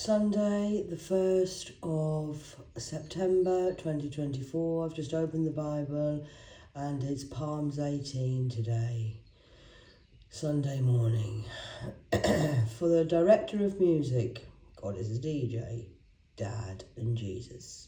Sunday, the 1st of September 2024. I've just opened the Bible and it's Psalms 18 today, Sunday morning. For the director of music, God is a DJ, Dad and Jesus.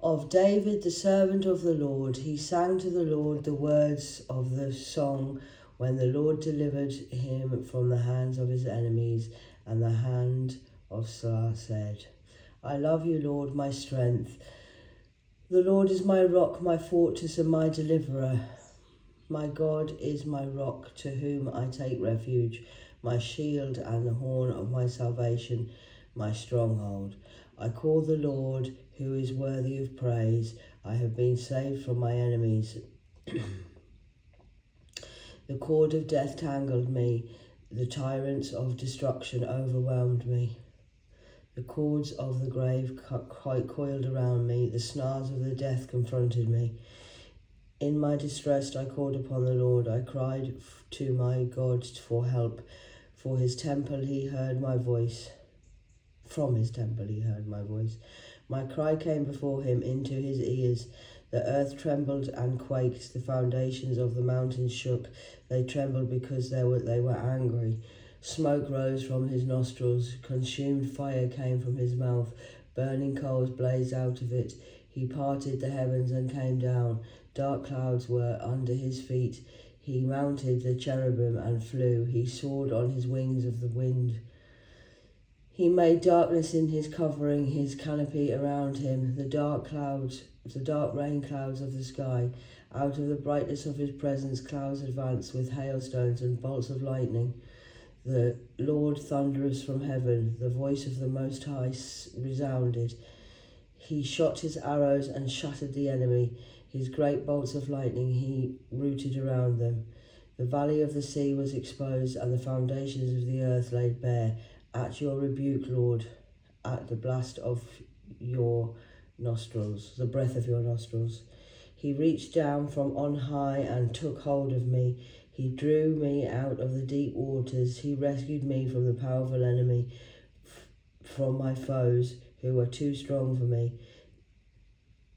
Of David, the servant of the Lord, he sang to the Lord the words of the song when the Lord delivered him from the hands of his enemies and the hand of Saul said, I love you, Lord, my strength. The Lord is my rock, my fortress and my deliverer. My God is my rock, to whom I take refuge, my shield and the horn of my salvation, my stronghold. I call the Lord, who is worthy of praise. I have been saved from my enemies. The cord of death tangled me. The tyrants of destruction overwhelmed me. The cords of the grave coiled around me. The snares of the death confronted me. In my distress I called upon the Lord. I cried to my God for help. For his temple he heard my voice. From his temple he heard my voice. My cry came before him into his ears. The earth trembled and quaked. The foundations of the mountains shook. They trembled because they were angry. Smoke rose from his nostrils. Consumed fire came from his mouth. Burning coals blazed out of it. He parted the heavens and came down. Dark clouds were under his feet. He mounted the cherubim and flew. He soared on his wings of the wind. He made darkness in his covering, his canopy around him, the dark rain clouds of the sky. Out of the brightness of his presence, clouds advanced with hailstones and bolts of lightning. The Lord thunderous from heaven, the voice of the Most High resounded. He shot his arrows and shattered the enemy. His great bolts of lightning he routed around them. The valley of the sea was exposed, and the foundations of the earth laid bare. At your rebuke, Lord, at the blast of your nostrils, the breath of your nostrils. He reached down from on high and took hold of me. He drew me out of the deep waters. He rescued me from the powerful enemy, from my foes who were too strong for me.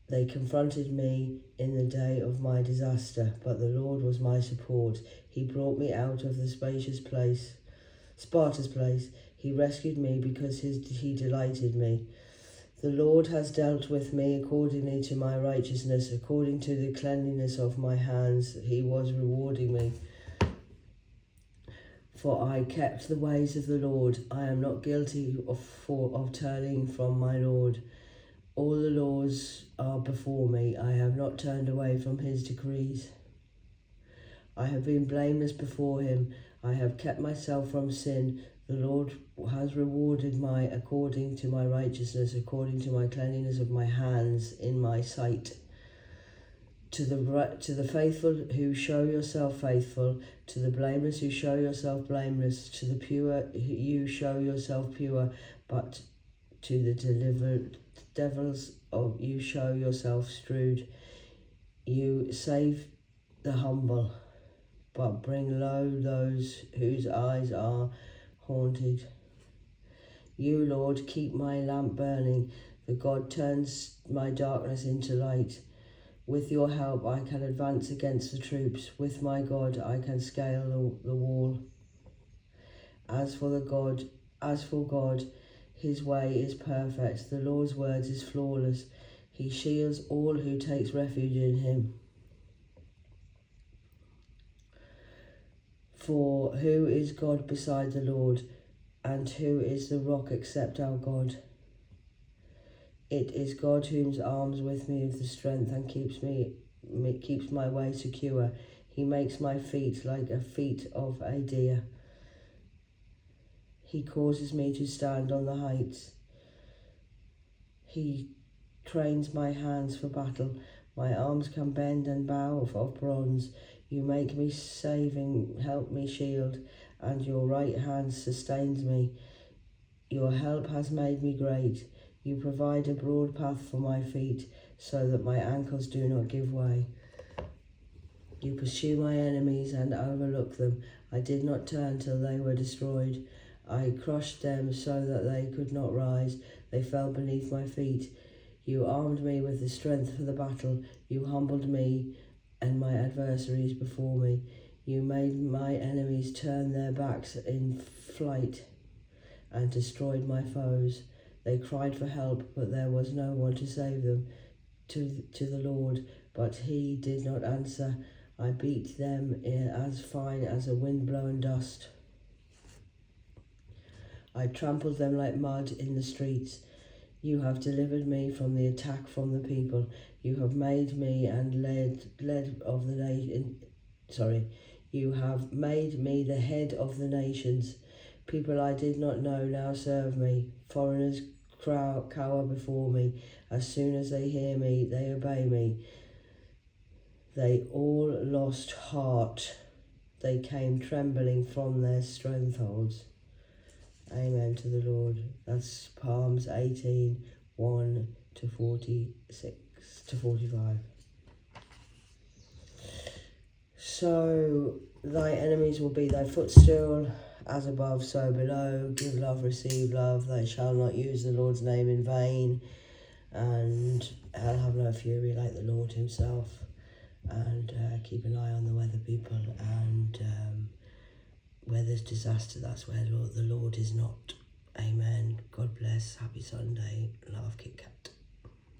They confronted me in the day of my disaster, but the Lord was my support. He brought me out of the Sparta's place. He rescued me because he delighted me. The Lord has dealt with me accordingly to my righteousness, according to the cleanliness of my hands. He was rewarding me. For I kept the ways of the Lord. I am not guilty of turning from my Lord. All the laws are before me. I have not turned away from his decrees. I have been blameless before him. I have kept myself from sin. The Lord has rewarded me according to my righteousness, according to my cleanliness of my hands in my sight. To the faithful who show yourself faithful, to the blameless who show yourself blameless, to the pure you show yourself pure, but to the devils you show yourself shrewd. You save the humble, but bring low those whose eyes are haunted. You, Lord, keep my lamp burning. The God turns my darkness into light. With your help I can advance against the troops. With my God I can scale the wall. As for God, his way is perfect. The Lord's words is flawless. He shields all who takes refuge in him. For who is God beside the Lord, and who is the rock except our God? It is God whose arms with me of the strength and keeps my way secure. He makes my feet like the feet of a deer. He causes me to stand on the heights. He trains my hands for battle. My arms can bend and bow of bronze. You make me saving, help me shield, and your right hand sustains me. Your help has made me great. You provide a broad path for my feet, so that my ankles do not give way. You pursue my enemies and overlook them. I did not turn till they were destroyed. I crushed them so that they could not rise. They fell beneath my feet. You armed me with the strength for the battle. You humbled me and my adversaries before me. You made my enemies turn their backs in flight and destroyed my foes. They cried for help, but there was no one to save them. To the Lord, but he did not answer. I beat them as fine as a wind-blown dust. I trampled them like mud in the streets. You have delivered me from the attack from the people. You have made me and led of the nation. You have made me the head of the nations. People I did not know now serve me. Foreigners cower before me. As soon as they hear me, they obey me. They all lost heart. They came trembling from their strongholds. Amen to the Lord. That's Psalms 18, 1 to 46 to 45. So thy enemies will be thy footstool, as above, so below. Give love, receive love. They shall not use the Lord's name in vain. And I'll have no fury like the Lord himself. And keep an eye on the weather, people. And where there's disaster, that's where the Lord is not. Amen. God bless. Happy Sunday. Love, Kit Kat.